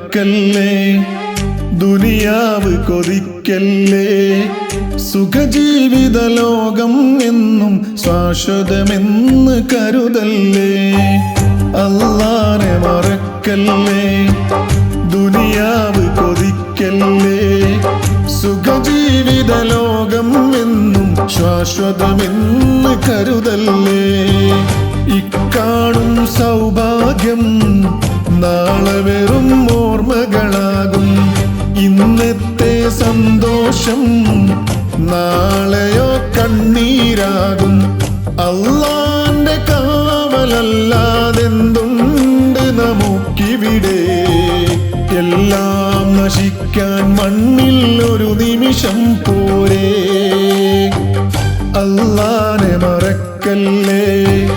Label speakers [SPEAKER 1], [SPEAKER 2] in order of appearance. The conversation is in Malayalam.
[SPEAKER 1] മറക്കല്ലേ, ദുനിയാവ് കൊതിക്കല്ലേ. സുഖജീവിത ലോകം എന്നും ശാശ്വതമെന്ന് കരുതല്ലേ. അല്ലാഹനെ മറക്കല്ലേ, ദുനിയാവ് കൊതിക്കല്ലേ. സുഖജീവിത ലോകം എന്നും ശാശ്വതമെന്ന് കരുതല്ലേ. ഇക്കാണും സൗഭാഗ്യം നാളെ വെറും ഓർമ്മകളാകും. ഇന്നത്തെ സന്തോഷം നാളെയോ കണ്ണീരാകും. അല്ലാഹുവിന്റെ കാവലല്ലാതെന്തുണ്ട് നമുക്കിവിടെ. എല്ലാം നശിക്കാൻ മണ്ണിൽ ഒരു നിമിഷം പോരെ. അല്ലാഹനെ മറക്കല്ലേ,